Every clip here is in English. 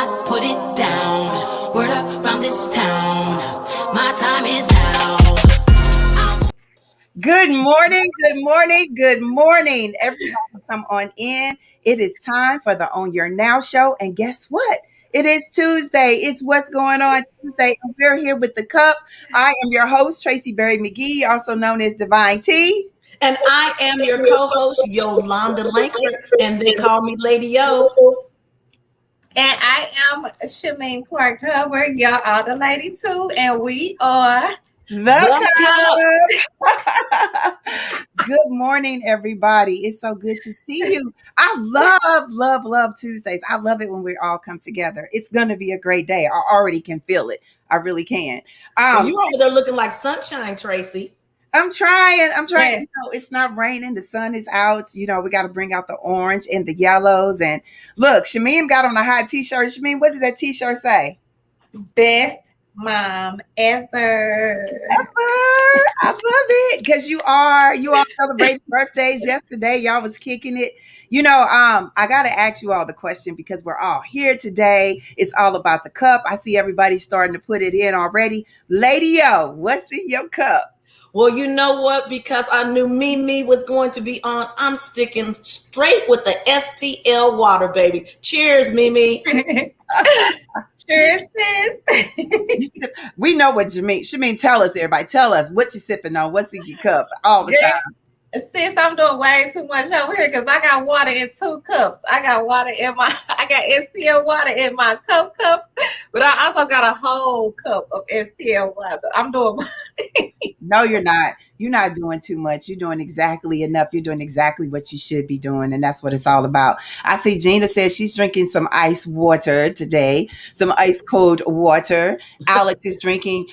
not put it down. Word around this town, my time is now. Good morning, good morning, good morning. Everybody come on in. It is time for the On Your Now show. And guess what? It is Tuesday. It's What's Going On Tuesday. And we're here with the cup. I am your host, Tracy Berry McGee, also known as Divine T. And I am your co-host, Yolanda Langford, and they call me Lady O. And I am Shameen Clark Hubbard. Y'all are the lady too. And we are The cup. Good morning, everybody. It's so good to see you. I love Tuesdays. I love it when we all come together. It's going to be a great day. I already can feel it. I really can. Well, you over there looking like sunshine, Tracy. I'm trying. Yes. You know, it's not raining. The sun is out. You know, we got to bring out the orange and the yellows. And look, Shameen got on a hot t-shirt. Shameen, what does that t-shirt say? best mom ever. I love it because you all celebrated birthdays yesterday. Y'all was kicking it. You know, I got to ask you all the question because we're all here today. It's all about the cup. I see everybody starting to put it in already. Lady O, what's in your cup? Well, you know what? Because I knew Mimi was going to be on, I'm sticking straight with the STL water, baby. Cheers, Mimi. Cheers, sis. We know what Shameen, tell us, everybody. Tell us what you sipping on. What's in your cup all the time? Sis, I'm doing way too much over here because I got water in 2 cups. I got STL water in my cups, but I also got a whole cup of STL water. I'm doing. No, you're not. You're not doing too much. You're doing exactly enough. You're doing exactly what you should be doing, and that's what it's all about. I see Gina says she's drinking some ice water today, some ice cold water. Alex is drinking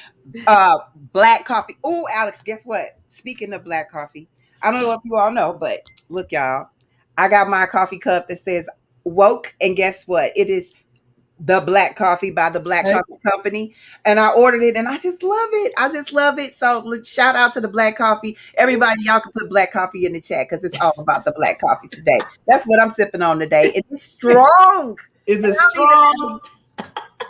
black coffee. Oh, Alex, guess what? Speaking of black coffee, I don't know if you all know, but look, y'all, I got my coffee cup that says woke, and guess what? It is the black coffee by the Black Coffee Company, and I ordered it, and I just love it. I just love it. So shout out to the black coffee. Everybody, y'all can put black coffee in the chat because it's all about the black coffee today. That's what I'm sipping on today. It's strong. Is it strong?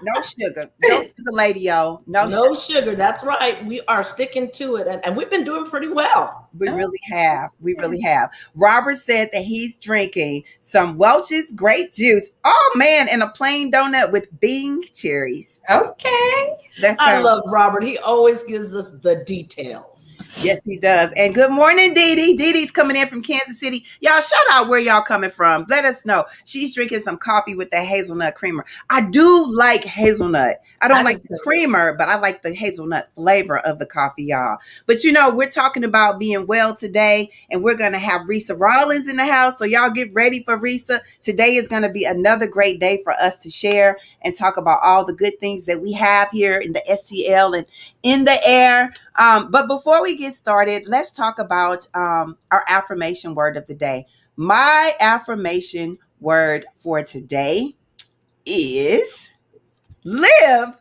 No sugar. No sugar, lady, yo. No sugar. That's right. We are sticking to it. And we've been doing pretty well. We really have. We really have. Robert said that he's drinking some Welch's grape juice. Oh, man. And a plain donut with Bing cherries. Okay. I love Robert. He always gives us the details. Yes, he does. And good morning, Dee Dee. Dee Dee's coming in from Kansas City. Y'all, shout out where y'all coming from. Let us know. She's drinking some coffee with the hazelnut creamer. I do like hazelnut. I don't like the creamer, but I like the hazelnut flavor of the coffee, y'all. But you know, we're talking about being well today, and we're going to have Risa Rollins in the house. So y'all get ready for Risa. Today is going to be another great day for us to share and talk about all the good things that we have here in the STL and in the air. But before we get started, let's talk about our affirmation word of the day. My affirmation word for today is live.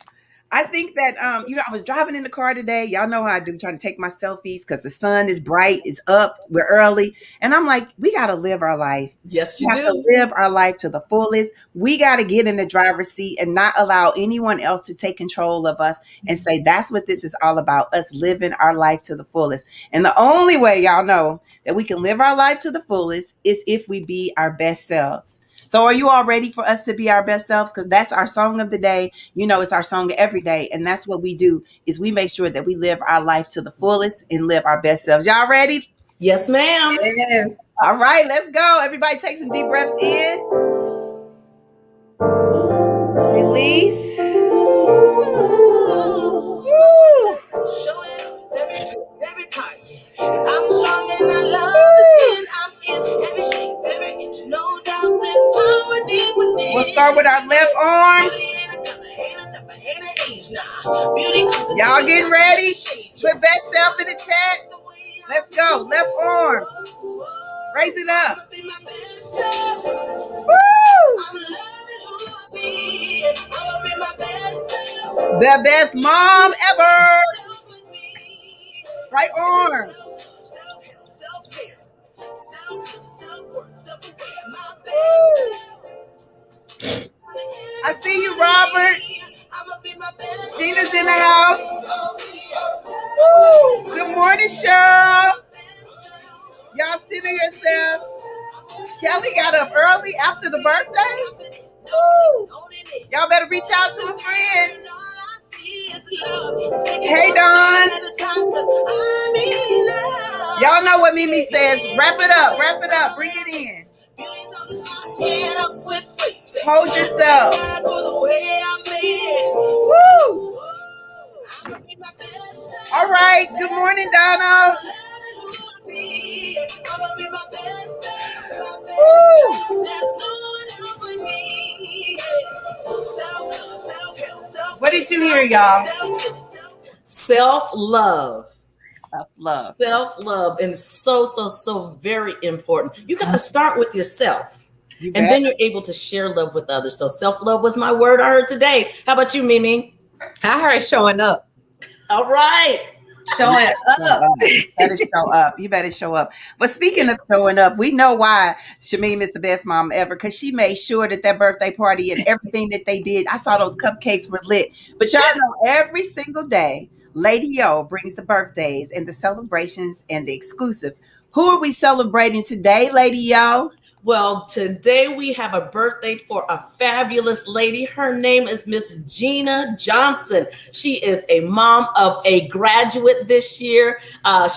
I think that, I was driving in the car today. Y'all know how I do, trying to take my selfies because the sun is bright, it's up, we're early. And I'm like, we got to live our life. Yes, you have to live our life to the fullest. We got to get in the driver's seat and not allow anyone else to take control of us and say, that's what this is all about, us living our life to the fullest. And the only way, y'all know, that we can live our life to the fullest is if we be our best selves. So are you all ready for us to be our best selves? Because that's our song of the day. You know, it's our song every day. And that's what we do, is we make sure that we live our life to the fullest and live our best selves. Y'all ready? Yes, ma'am. Yes. All right, let's go. Everybody take some deep breaths in. Release. Show it every part, yeah. I'm strong and I love the skin. I'm in every shape, every inch. No doubt there's power deep within. We'll start with our left arms. Y'all getting ready? Put best self in the chat. Let's go. Left arms. Raise it up. Woo! The best mom ever. Right arm. I see you, Kelly got up early after the birthday. Woo. Y'all better reach out to a friend. Hey, Dawn. Y'all know what Mimi says. Wrap it up. Wrap it up. Bring it in. Hold yourself. Woo. All right. Good morning, Donald. Woo. What did you hear, y'all? Self-love. Love. Self-love. And so very important. You got to start with yourself. You And bet. then you're able to share love with others. So self-love was my word I heard today. How about you, Mimi? I heard showing up. All right. Showing up. You better show up. You better show up. But speaking of showing up, we know why Shamim is the best mom ever, because she made sure that birthday party and everything that they did, I saw those cupcakes were lit. But y'all know every single day, Lady O brings the birthdays and the celebrations and the exclusives. Who are we celebrating today, Lady O? Well, today we have a birthday for a fabulous lady. Her name is Miss Gina Johnson. She is a mom of a graduate this year.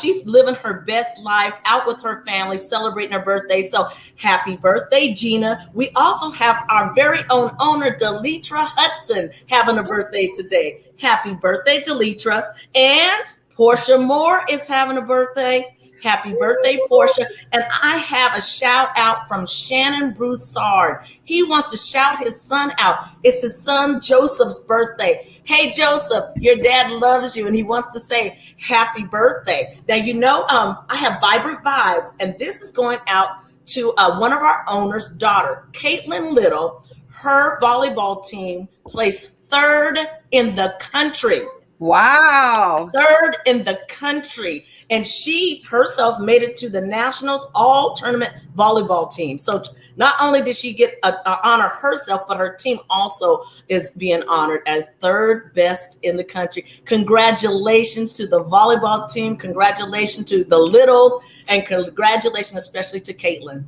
She's living her best life out with her family, celebrating her birthday. So happy birthday, Gina. We also have our very own owner, Delitra Hudson, having a birthday today. Happy birthday, Delitra. And Portia Moore is having a birthday. Happy birthday, Portia. And I have a shout out from Shannon Broussard. He wants to shout his son out. It's his son Joseph's birthday. Hey, Joseph, your dad loves you, and he wants to say happy birthday. Now, you know, I have Vibrant Vibes, and this is going out to one of our owners' daughter, Caitlin Little. Her volleyball team placed third in the country. Wow. Third in the country. And she herself made it to the Nationals all tournament volleyball team. So not only did she get an honor herself, but her team also is being honored as third best in the country. Congratulations to the volleyball team. Congratulations to the Littles. And congratulations especially to Caitlin.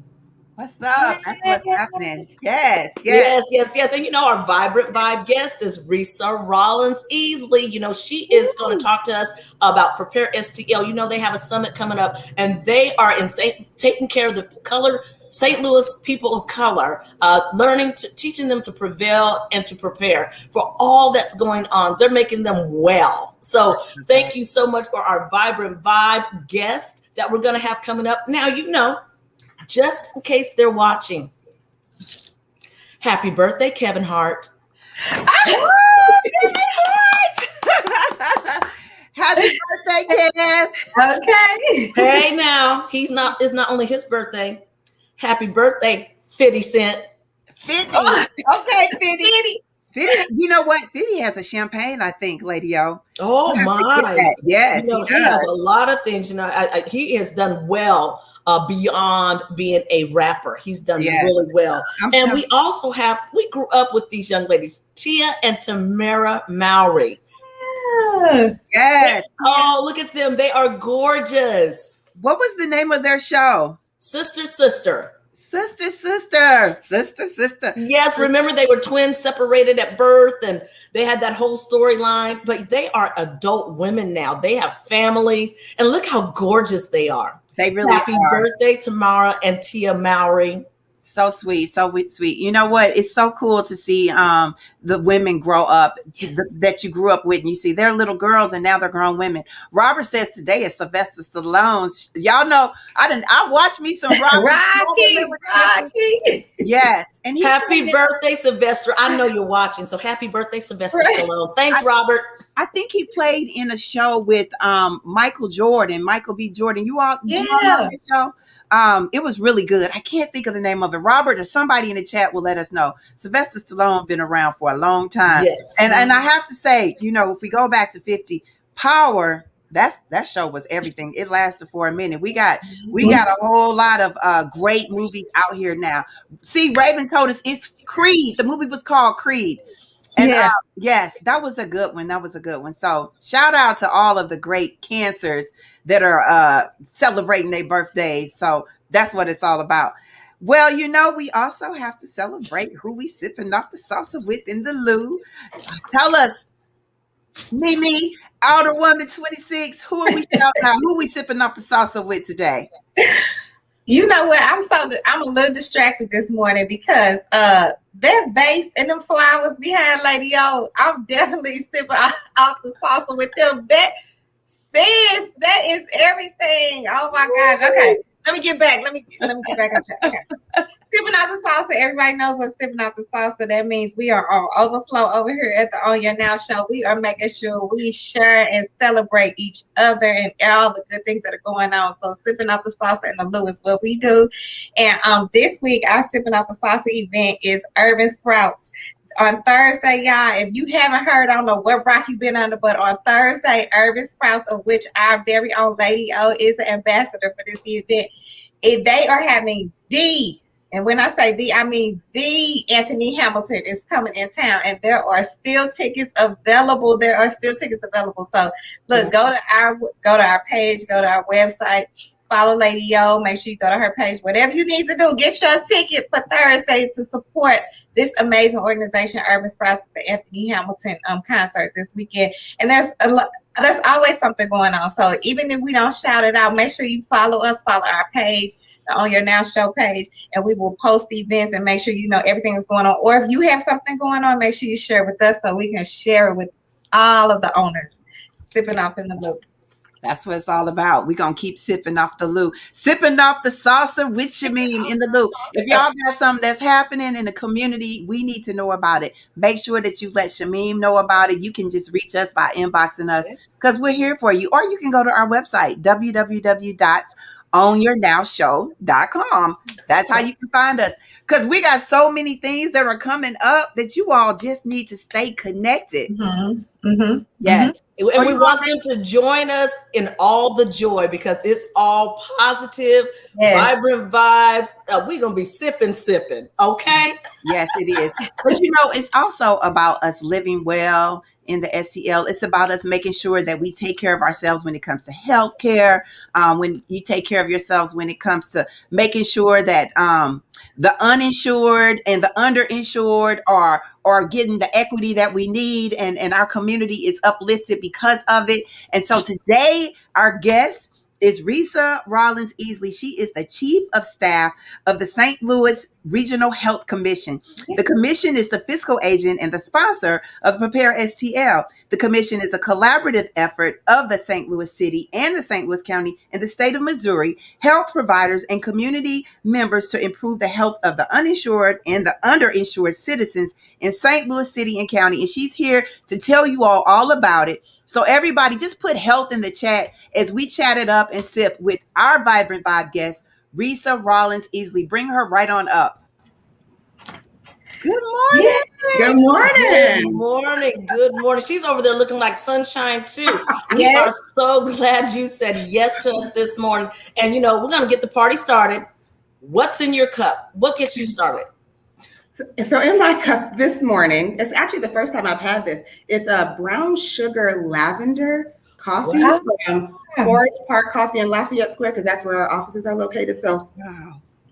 What's up? That's what's happening. Yes. And you know, our Vibrant Vibe guest is Risa Rollins Easley. You know, she is going to talk to us about Prepare STL. You know, they have a summit coming up, and they are taking care of the St. Louis people of color, teaching them to prevail and to prepare for all that's going on. They're making them well. So thank you so much for our Vibrant Vibe guest that we're going to have coming up. Now, you know, just in case they're watching, happy birthday, Kevin Hart. Kevin Hart. Happy birthday, Kev. Okay. Hey, now it's not only his birthday. Happy birthday, 50 Cent. 50. Okay, 50. 50. You know what? 50 has a champagne, I think, Lady O. Oh my! Yes, you know, he has a lot of things. You know, he has done well. Beyond being a rapper, he's done really well. We grew up with these young ladies, Tia and Tamara Mowry. Yes. Oh, look at them. They are gorgeous. What was the name of their show? Sister. Yes, remember they were twins separated at birth, and they had that whole storyline, but they are adult women now. They have families, and look how gorgeous they are. They really Happy birthday, Tamara and Tia Mowry. So sweet, so sweet. You know what? It's so cool to see the women grow up that you grew up with, and you see they're little girls and now they're grown women. Robert says today is Sylvester Stallone's. Y'all know I watched me some Rocky. Yes, and happy birthday, Sylvester. I know you're watching, so happy birthday, Sylvester Stallone. Thanks, Robert. I think he played in a show with Michael B. Jordan. You all know this show? It was really good. I can't think of the name of it. Robert or somebody in the chat will let us know. Sylvester Stallone been around for a long time. Yes. And I have to say, you know, if we go back to 50, Power, that show was everything. It lasted for a minute. We got a whole lot of great movies out here now. See, Raven told us it's Creed. The movie was called Creed. And yes, that was a good one. So shout out to all of the great cancers that are celebrating their birthdays. So that's what it's all about. Well, we also have to celebrate who we sipping off the salsa with in the loo. Tell us, Mimi, Outer Woman 26, who are we shouting out? Who we sipping off the salsa with today? You know what? I'm a little distracted this morning because that vase and them flowers behind Lady O, I'm definitely sipping off the salsa with them. That sis, that is everything. Oh my gosh. Okay. Let me get back. Let me get back on track. Okay. Sipping out the salsa. Everybody knows what sipping out the salsa. That means we are on overflow over here at the On Your Now show. We are making sure we share and celebrate each other and all the good things that are going on. So sipping out the salsa and the Lou is what we do. And this week our sipping out the salsa event is Urban Sprouts. On Thursday, y'all, if you haven't heard, I don't know what rock you've been under, but on Thursday, Urban Sprouts, of which our very own Lady O is the ambassador for this event, they are having and when I say I mean the Anthony Hamilton is coming in town, and there are still tickets available. So look, go to our page, go to our website, follow Lady O, make sure you go to her page. Whatever you need to do, get your ticket for Thursday to support this amazing organization, Urban Sprouts, the Anthony Hamilton concert this weekend. And there's always something going on. So even if we don't shout it out, make sure you follow us, follow our page, the On Your Now show page, and we will post the events and make sure you know everything is going on. Or if you have something going on, make sure you share with us so we can share it with all of the owners. Sipping off in the loop. That's what it's all about. We're going to keep sipping off the loo. Sipping off the salsa with Shamim in the loo. If y'all got something that's happening in the community, we need to know about it. Make sure that you let Shamim know about it. You can just reach us by inboxing us because we're here for you. Or you can go to our website, www.onyournowshow.com. That's how you can find us. Because we got so many things that are coming up that you all just need to stay connected. Mm-hmm. Mm-hmm. Yes. Mm-hmm. And we want them to join us in all the joy because it's all positive, vibrant vibes. We're going to be sipping, okay? Yes, it is. But it's also about us living well in the STL. It's about us making sure that we take care of ourselves when it comes to healthcare. When you take care of yourselves, when it comes to making sure that the uninsured and the underinsured are getting the equity that we need, and our community is uplifted because of it. And so today, our guest is Risa Rollins Easley. She is the Chief of Staff of the St. Louis Regional Health Commission. The commission is the fiscal agent and the sponsor of Prepare STL. The commission is a collaborative effort of the St. Louis City and the St. Louis County and the state of Missouri, health providers and community members to improve the health of the uninsured and the underinsured citizens in St. Louis City and County. And she's here to tell you all about it. So everybody just put health in the chat as we chat it up and sip with our Vibrant Vibe guest, Risa Rollins Easley. Bring her right on up. Good morning. Good morning. Good morning. Good morning. She's over there looking like sunshine too. We are so glad you said yes to us this morning. And we're going to get the party started. What's in your cup? What gets you started? So in my cup this morning, it's actually the first time I've had this. It's a brown sugar lavender coffee from Forest Park Coffee in Lafayette Square, because that's where our offices are located. So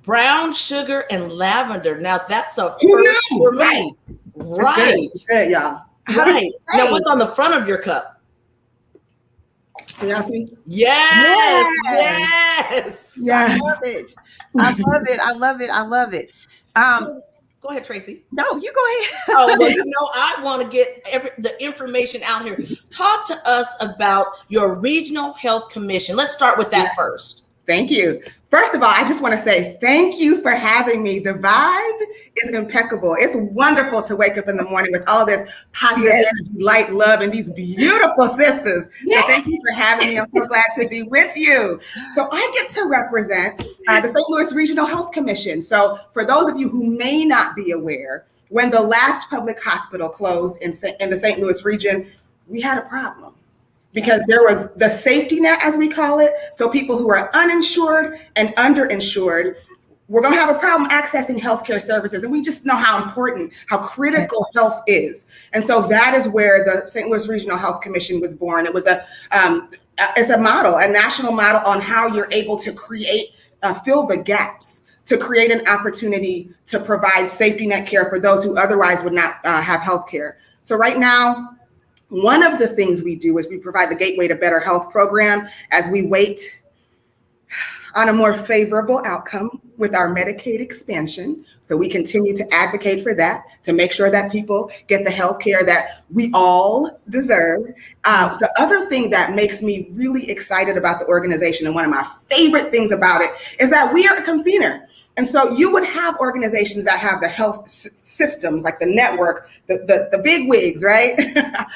brown sugar and lavender. Now that's a first for me. Right. It's good, y'all. Right. Now what's on the front of your cup? Can y'all see? Yes. I love it. I love it. Go ahead, Tracy. No, you go ahead. I want to get the information out here. Talk to us about your Regional Health Commission. Let's start with that first. Thank you. First of all, I just want to say thank you for having me. The vibe is impeccable. It's wonderful to wake up in the morning with all this positive energy, light, love, and these beautiful sisters. So thank you for having me. I'm so glad to be with you. So I get to represent the St. Louis Regional Health Commission. So for those of you who may not be aware, when the last public hospital closed in the St. Louis region, we had a problem. Because there was the safety net, as we call it. So people who are uninsured and underinsured, we're going to have a problem accessing healthcare services. And we just know how important, how critical health is. And so that is where the St. Louis Regional Health Commission was born. It was it's a model, a national model on how you're able to create, fill the gaps to create an opportunity to provide safety net care for those who otherwise would not have health care. So right now, one of the things we do is we provide the Gateway to Better Health program as we wait on a more favorable outcome with our Medicaid expansion. So we continue to advocate for that, to make sure that people get the health care that we all deserve. The other thing that makes me really excited about the organization, and one of my favorite things about it, is that we are a convener. And so you would have organizations that have the health systems, like the network, the big wigs, right?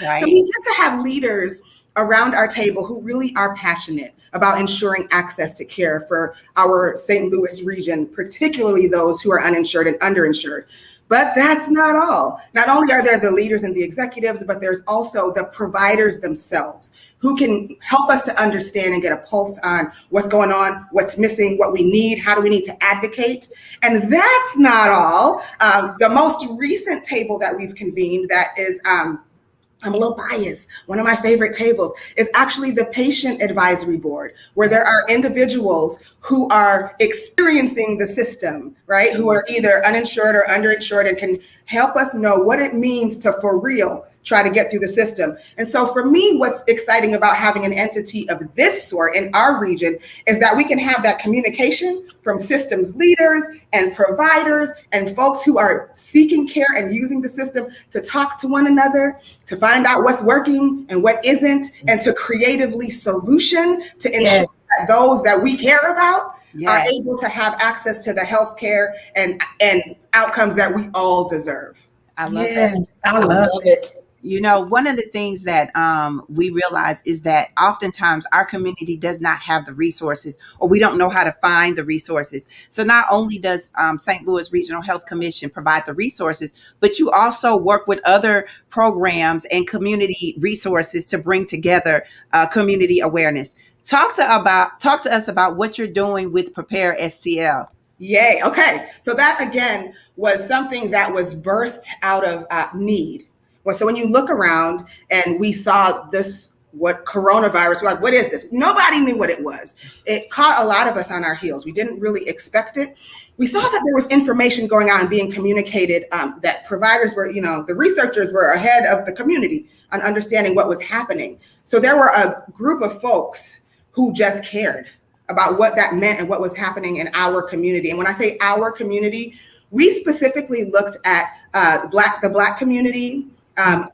Right. So we get to have leaders around our table who really are passionate about ensuring access to care for our St. Louis region, particularly those who are uninsured and underinsured. But that's not all. Not only are there the leaders and the executives, but there's also the providers themselves who can help us to understand and get a pulse on what's going on, what's missing, what we need, how do we need to advocate. And that's not all. The most recent table that we've convened that is, I'm a little biased. One of my favorite tables is actually the Patient Advisory Board, where there are individuals who are experiencing the system, right? Who are either uninsured or underinsured and can help us know what it means to, for real, try to get through the system. And so for me, what's exciting about having an entity of this sort in our region is that we can have that communication from systems leaders and providers and folks who are seeking care and using the system to talk to one another, to find out what's working and what isn't, and to creatively solution to ensure that those that we care about are able to have access to the health care and outcomes that we all deserve. I love that. I love it. You know, one of the things that we realize is that oftentimes our community does not have the resources, or we don't know how to find the resources. So not only does St. Louis Regional Health Commission provide the resources, but you also work with other programs and community resources to bring together community awareness. Talk to us about what you're doing with Prepare STL. Yay. Okay. So that, again, was something that was birthed out of need. Well, so when you look around and we saw this, what coronavirus, like, what is this? Nobody knew what it was. It caught a lot of us on our heels. We didn't really expect it. We saw that there was information going on and being communicated, that providers were, the researchers were ahead of the community on understanding what was happening. So there were a group of folks who just cared about what that meant and what was happening in our community. And when I say our community, we specifically looked at the Black community,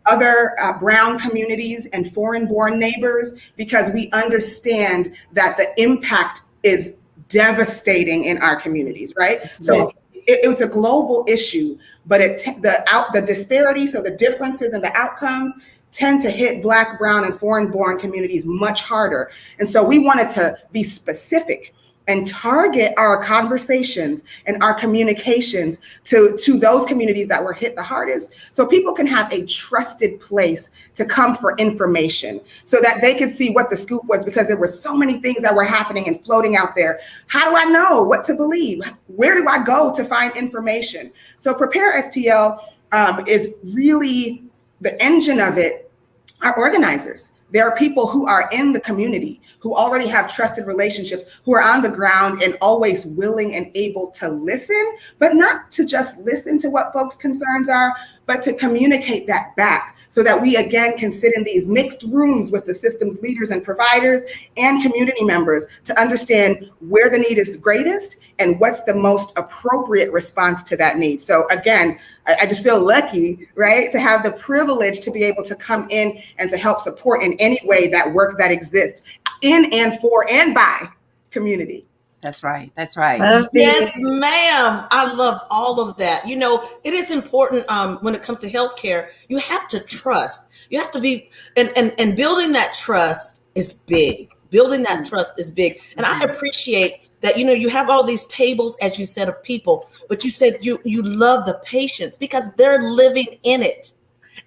other brown communities and foreign-born neighbors, because we understand that the impact is devastating in our communities, right? So it was a global issue, but the disparity, so the differences and the outcomes tend to hit Black, brown, and foreign-born communities much harder. And so we wanted to be specific and target our conversations and our communications to those communities that were hit the hardest, so people can have a trusted place to come for information, so that they could see what the scoop was, because there were so many things that were happening and floating out there. How do I know what to believe? Where do I go to find information? So Prepare STL is really, the engine of it are organizers. There are people who are in the community, who already have trusted relationships, who are on the ground and always willing and able to listen, but not to just listen to what folks' concerns are, but to communicate that back, so that we again can sit in these mixed rooms with the system's leaders and providers and community members to understand where the need is greatest and what's the most appropriate response to that need. So again, I just feel lucky, right, to have the privilege to be able to come in and to help support in any way that work that exists in and for and by community. That's right. That's right. Yes, ma'am. I love all of that. It is important when it comes to healthcare. You have to trust. You have to be, and building that trust is big. Building that trust is big. And I appreciate that, you have all these tables, as you said, of people, but you said you love the patients because they're living in it.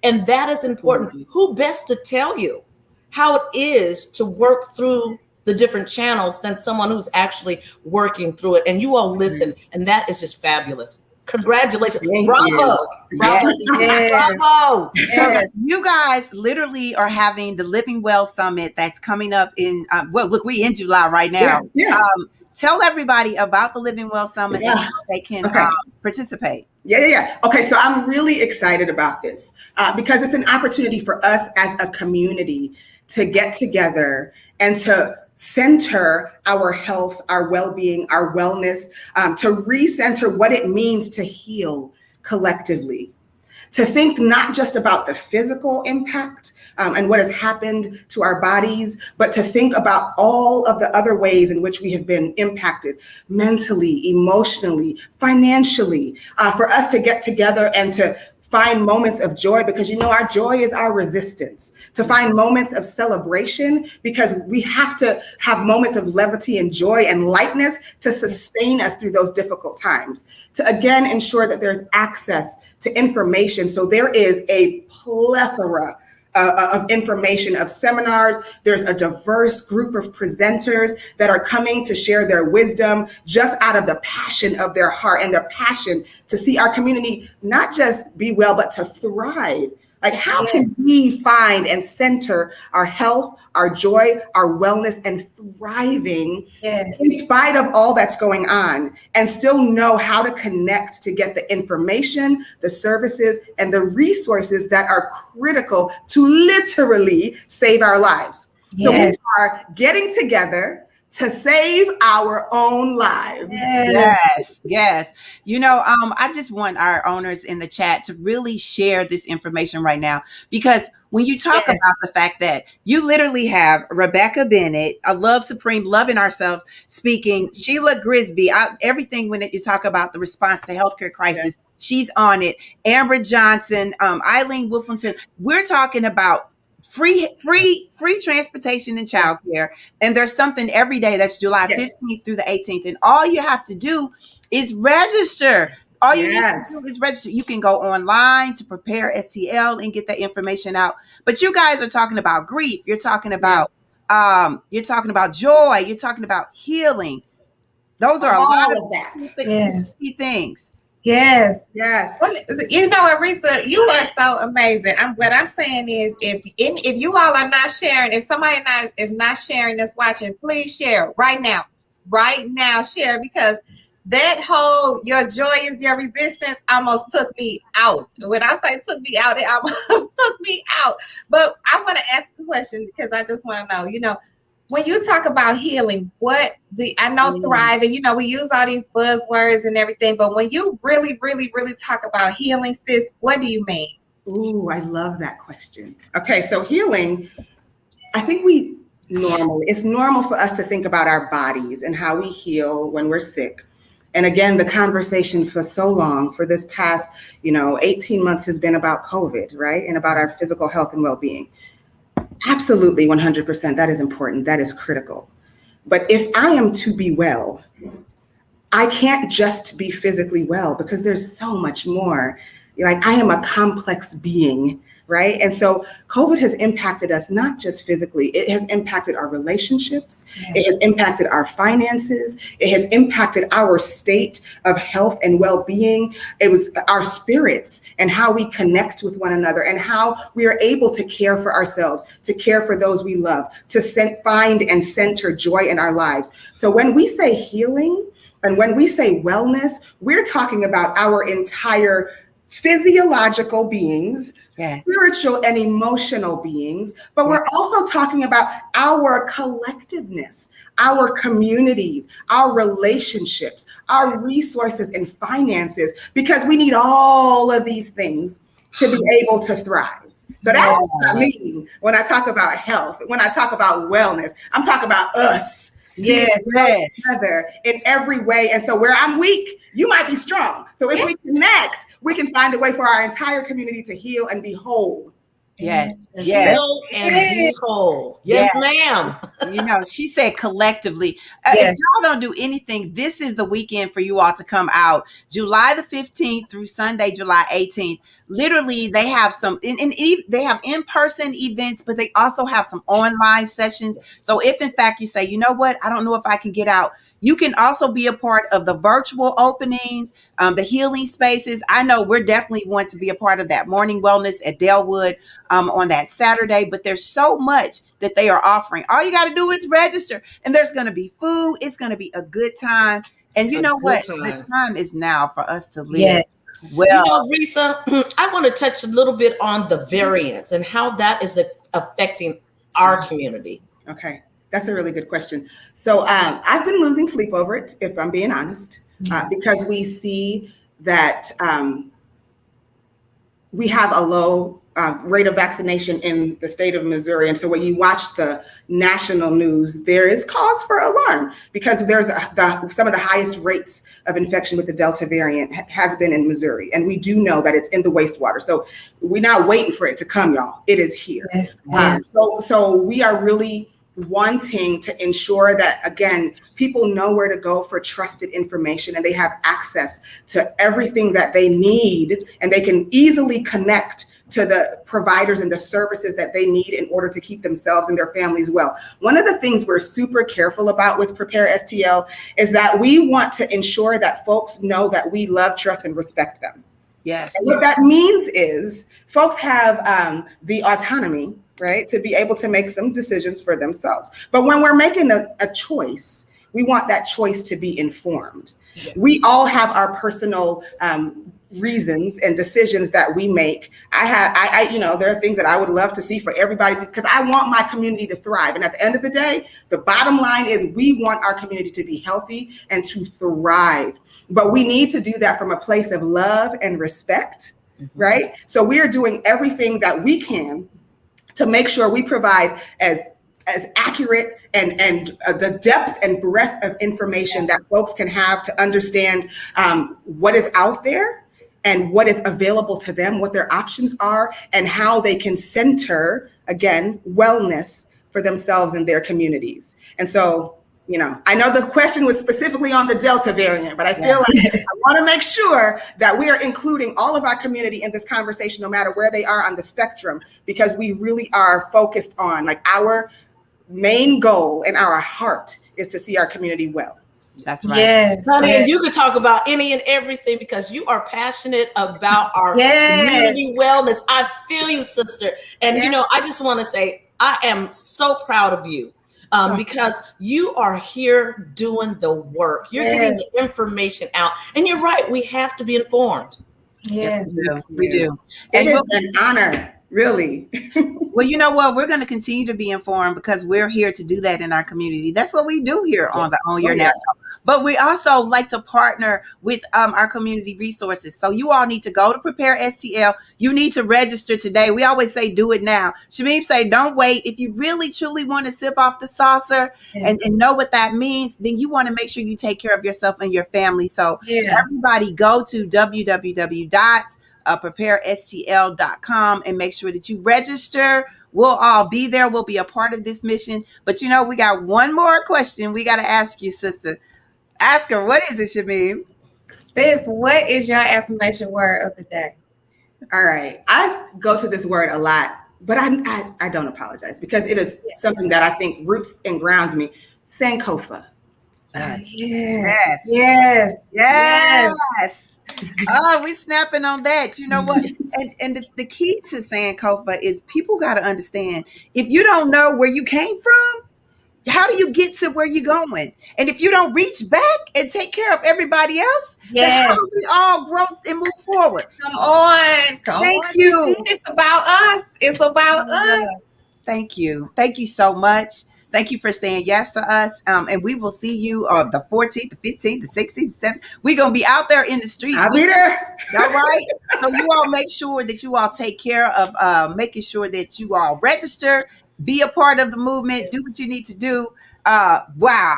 And that is important. Mm-hmm. Who best to tell you how it is to work through the different channels than someone who's actually working through it? And you all listen, and that is just fabulous. Congratulations. Bravo. Bravo. Yes. Bravo. Yes. So you guys literally are having the Living Well Summit that's coming up in, we in July right now. Yeah. tell everybody about the Living Well Summit and Yeah. how they can Okay. participate. Yeah. Okay, so I'm really excited about this because it's an opportunity for us as a community to get together and to center our health, our well-being, our wellness, to recenter what it means to heal collectively. To think not just about the physical impact and what has happened to our bodies, but to think about all of the other ways in which we have been impacted mentally, emotionally, financially, for us to get together and to find moments of joy, because our joy is our resistance, to find moments of celebration, because we have to have moments of levity and joy and lightness to sustain us through those difficult times, to again ensure that there's access to information. So there is a plethora of information, of seminars. There's a diverse group of presenters that are coming to share their wisdom just out of the passion of their heart and their passion to see our community not just be well, but to thrive. Like, how can we find and center our health, our joy, our wellness, and thriving in spite of all that's going on, and still know how to connect to get the information, the services, and the resources that are critical to literally save our lives? So we are getting together to save our own lives. Yes. I just want our owners in the chat to really share this information right now, because when you talk about the fact that you literally have Rebecca Bennett, a Love Supreme, Loving Ourselves speaking, Sheila Grisby, everything when you talk about the response to healthcare crisis, she's on it. Amber Johnson, Eileen Wolfington, we're talking about free transportation and childcare. And there's something every day that's July 15th through the 18th. And all you have to do is register. All you need to do is register. You can go online to Prepare STL and get that information out. But you guys are talking about grief. You're talking about joy. You're talking about healing. Those are a lot of key things. Yes. Well, Arisa, you are so amazing. What I'm saying is, if you all are not sharing, if somebody is not sharing that's watching, please share right now. Right now, share, because that whole "your joy is your resistance" almost took me out. When I say took me out, it almost took me out. But I want to ask the question because I just want to know, when you talk about healing, I know thriving, we use all these buzzwords and everything, but when you really, really, really talk about healing, sis, what do you mean? Ooh, I love that question. Okay, so healing, I think it's normal for us to think about our bodies and how we heal when we're sick. And again, the conversation for so long, for this past, 18 months has been about COVID, right? And about our physical health and well-being. Absolutely, 100%. That is important. That is critical. But if I am to be well, I can't just be physically well, because there's so much more. Like, I am a complex being, right? And so COVID has impacted us not just physically, it has impacted our relationships, it has impacted our finances, it has impacted our state of health and well-being. It was our spirits and how we connect with one another and how we are able to care for ourselves, to care for those we love, to find and center joy in our lives. So when we say healing and when we say wellness, we're talking about our entire physiological beings, spiritual and emotional beings, but we're also talking about our collectiveness, our communities, our relationships, our resources and finances, because we need all of these things to be able to thrive. So that's what I mean when I talk about health, when I talk about wellness, I'm talking about us. Together in every way. And so where I'm weak, you might be strong. So if we connect, we can find a way for our entire community to heal and be whole. Heal and be whole. Yes, ma'am. She said collectively. If y'all don't do anything, this is the weekend for you all to come out. July the 15th through Sunday, July 18th. Literally, they have they have in-person events, but they also have some online sessions. So if in fact you say, you know what, I don't know if I can get out, You can also be a part of the virtual openings, the healing spaces. I know we're definitely want to be a part of that morning wellness at Delwood on that Saturday, but there's so much that they are offering. All you got to do is register, and there's going to be food. It's going to be a good time. And you know what? The time is now for us to live. Yes. Well, Risa, I want to touch a little bit on the variants and how that is affecting our community. Okay, that's a really good question. So I've been losing sleep over it, if I'm being honest, because we see that we have a low rate of vaccination in the state of Missouri. And so when you watch the national news, there is cause for alarm because there's some of the highest rates of infection with the Delta variant has been in Missouri. And we do know that it's in the wastewater. So we're not waiting for it to come, y'all. It is here. Yes. So we are really wanting to ensure that, again, people know where to go for trusted information and they have access to everything that they need and they can easily connect to the providers and the services that they need in order to keep themselves and their families well. One of the things we're super careful about with Prepare STL is that we want to ensure that folks know that we love, trust, and respect them. Yes. And what that means is folks have the autonomy, right, to be able to make some decisions for themselves. But when we're making a choice, we want that choice to be informed. Yes. We all have our personal reasons and decisions that we make. I there are things that I would love to see for everybody because I want my community to thrive. And at the end of the day, the bottom line is we want our community to be healthy and to thrive. But we need to do that from a place of love and respect, right? So we are doing everything that we can to make sure we provide as accurate and the depth and breadth of information that folks can have to understand what is out there and what is available to them, what their options are, and how they can center, again, wellness for themselves and their communities. And so, I know the question was specifically on the Delta variant, but I feel like I want to make sure that we are including all of our community in this conversation, no matter where they are on the spectrum, because we really are focused on, like, our main goal and our heart is to see our community well. That's right. Yes. Honey, and you could talk about any and everything because you are passionate about our community wellness. I feel you, sister. And, I just want to say, I am so proud of you. Because you are here doing the work. You're getting the information out. And you're right. We have to be informed. Yes, we do. And it's an honor, really. Well, you know what? We're going to continue to be informed because we're here to do that in our community. That's what we do here on the Own Your Natural. But we also like to partner with our community resources. So you all need to go to Prepare STL. You need to register today. We always say, do it now. Shamim say, don't wait. If you really, truly want to sip off the saucer and know what that means, then you want to make sure you take care of yourself and your family. So everybody go to www.preparestl.com and make sure that you register. We'll all be there. We'll be a part of this mission. But we got one more question we got to ask you, sister. Ask her, what is it, Shamim? Sis, what is your affirmation word of the day? All right. I go to this word a lot, but I don't apologize because it is something that I think roots and grounds me. Sankofa. Yes. Oh, we snapping on that. You know what? And the key to Sankofa is people got to understand, if you don't know where you came from, how do you get to where you're going? And if you don't reach back and take care of everybody else, then how do we all grow and move forward? Come on. Thank you. It's about us. It's about us. Thank you. Thank you so much. Thank you for saying yes to us. And we will see you on the 14th, the 15th, the 16th, the 17th. We're going to be out there in the streets. I'll be there. All right. So you all make sure that you all take care of making sure that you all register, be a part of the movement, do what you need to do. Wow.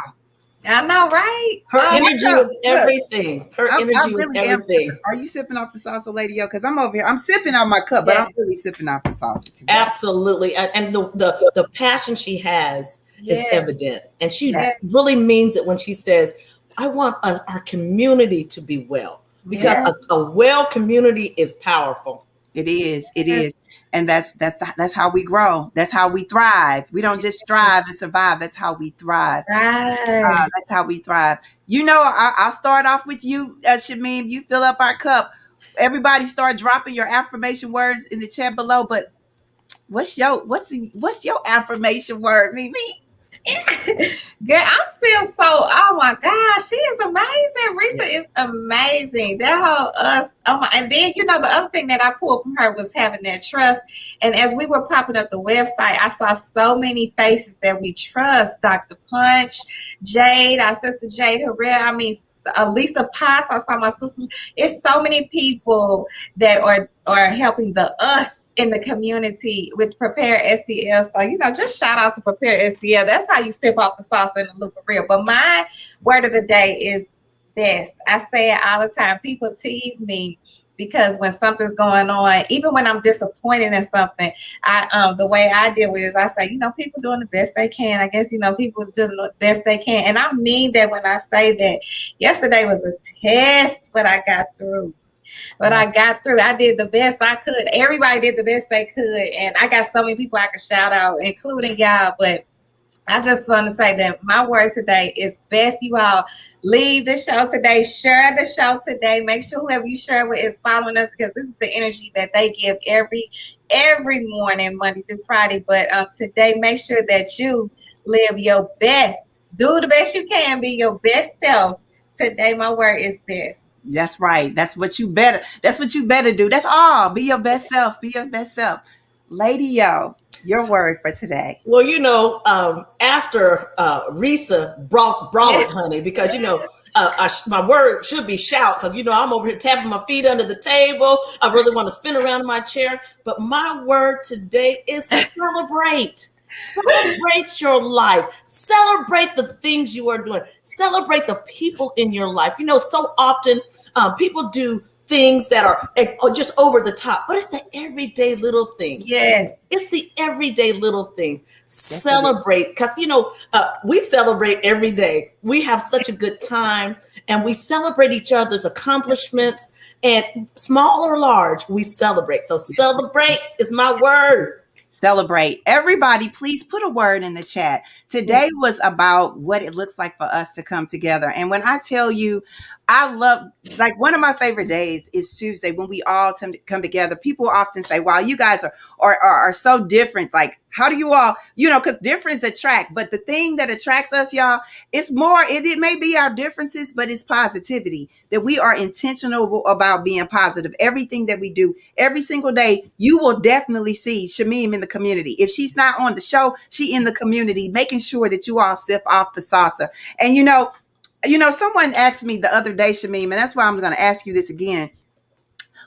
I know, right? Her energy is everything. Her energy is everything. Are you sipping off the salsa, lady? Because I'm over here. I'm sipping on my cup, but I'm really sipping off the salsa today. Absolutely. And the passion she has is evident. And she really means it when she says, I want our community to be well. Because a well community is powerful. It is. It is. And that's how we grow. That's how we thrive. We don't just strive and survive. That's how we thrive. Right. That's how we thrive. I'll start off with you, Shamim. You fill up our cup. Everybody start dropping your affirmation words in the chat below. But what's your affirmation word, Mimi? Girl, I'm still so, oh my gosh, she is amazing. Risa is amazing. That whole us, oh my, and then, the other thing that I pulled from her was having that trust. And as we were popping up the website, I saw so many faces that we trust. Dr. Punch, Jade, our sister Jade Harrell, I mean, Lisa Potts, I saw my sister. It's so many people that are helping the us in the community with Prepare STL. So, just shout out to Prepare STL. That's how you sip off the sauce in the loop of real. But my word of the day is best. I say it all the time. People tease me because when something's going on, even when I'm disappointed in something, the way I deal with it is I say, people doing the best they can. I guess, people's doing the best they can. And I mean that when I say that. Yesterday was a test, but I got through. I did the best I could. Everybody did the best they could. And I got so many people I could shout out, including y'all. But I just want to say that my word today is best. You all leave the show today, share the show today. Make sure whoever you share with is following us, because this is the energy that they give every morning, Monday through Friday. But today, make sure that you live your best. Do the best you can. Be your best self. Today, my word is best. That's right. That's what you better do. That's all. Be your best self. Be your best self. Lady Yo, your word for today. Well, after Risa brought it, honey, because my word should be shout, because I'm over here tapping my feet under the table. I really want to spin around in my chair. But my word today is celebrate. Celebrate your life. Celebrate the things you are doing. Celebrate the people in your life. So often people do things that are just over the top, but it's the everyday little thing. Yes. It's the everyday little thing. Celebrate, because, we celebrate every day. We have such a good time, and we celebrate each other's accomplishments, and small or large, we celebrate. So celebrate is my word. Celebrate. Everybody, please put a word in the chat. Today was about what it looks like for us to come together. And when I tell you, I love, like, one of my favorite days is Tuesday, when we all come together. People often say, wow, you guys are so different. Like, how do you all, because difference attract. But the thing that attracts us, y'all, it's more, it may be our differences, but it's positivity, that we are intentional about being positive. Everything that we do every single day, you will definitely see Shamim in the community. If she's not on the show, she in the community, making sure that you all sip off the saucer. And someone asked me the other day, Shamim, and that's why I'm going to ask you this again.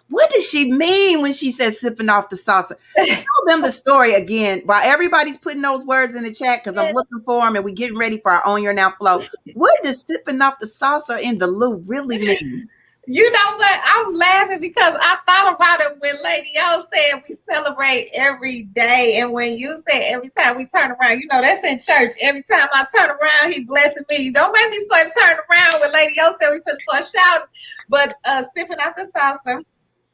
What does she mean when she says sipping off the saucer? Tell them the story again while everybody's putting those words in the chat, because I'm looking for them and we're getting ready for our Own Your Now flow. What does sipping off the saucer in the loop really mean? You know what? I'm laughing because I thought about it when Lady O said we celebrate every day. And when you said every time we turn around, that's in church. Every time I turn around, he blessing me. Don't make me start turning around when Lady O said we could start shouting. But sipping out the salsa,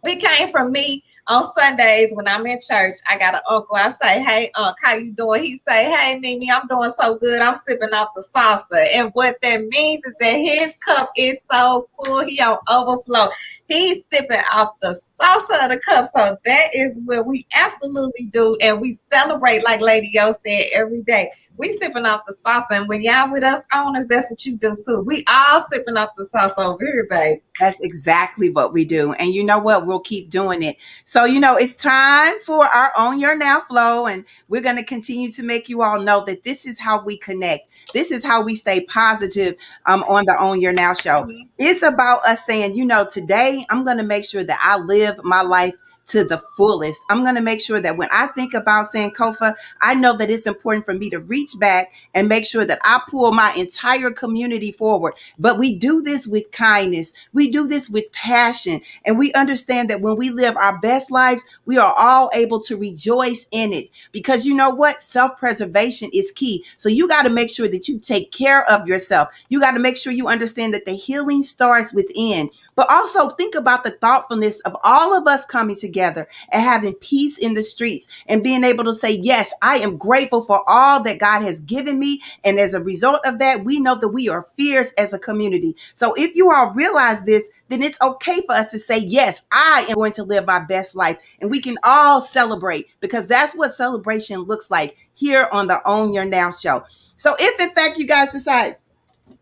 it came from me on Sundays when I'm in church. I got an uncle. I say, hey, Unc, how you doing? He say, hey, Mimi, I'm doing so good. I'm sipping off the salsa. And what that means is that his cup is so full. He on overflow. He's sipping off the salsa of the cup. So that is what we absolutely do. And we celebrate, like Lady O said, every day. We sipping off the salsa. And when y'all with us owners, that's what you do too. We all sipping off the salsa over here, babe. That's exactly what we do. And you know what? We'll keep doing it. So, it's time for our Own Your Now flow. And we're going to continue to make you all know that this is how we connect. This is how we stay positive on the Own Your Now show. Mm-hmm. It's about us saying, today I'm going to make sure that I live my life to the fullest. I'm going to make sure that when I think about Sankofa, I know that it's important for me to reach back and make sure that I pull my entire community forward. But we do this with kindness. We do this with passion. And we understand that when we live our best lives, we are all able to rejoice in it. Because you know what? Self-preservation is key. So you got to make sure that you take care of yourself. You got to make sure you understand that the healing starts within. but also think about the thoughtfulness of all of us coming together and having peace in the streets and being able to say, yes, I am grateful for all that God has given me. And as a result of that, we know that we are fierce as a community. So if you all realize this, then it's okay for us to say, yes, I am going to live my best life. And we can all celebrate, because that's what celebration looks like here on the Own Your Now show. So if in fact you guys decide,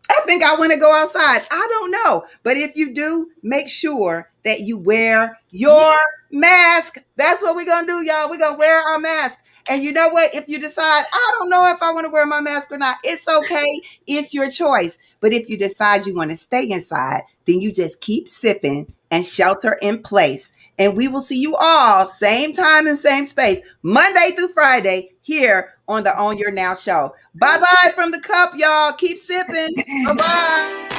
I think I want to go outside, I don't know. But if you do, make sure that you wear your mask. That's what we're going to do, y'all. We're going to wear our mask. And you know what? If you decide, I don't know if I want to wear my mask or not, it's okay. It's your choice. But if you decide you want to stay inside, then you just keep sipping and shelter in place. And we will see you all same time and same space, Monday through Friday, here on the Own Your Now show. Bye-bye from the cup, y'all. Keep sipping. Bye-bye.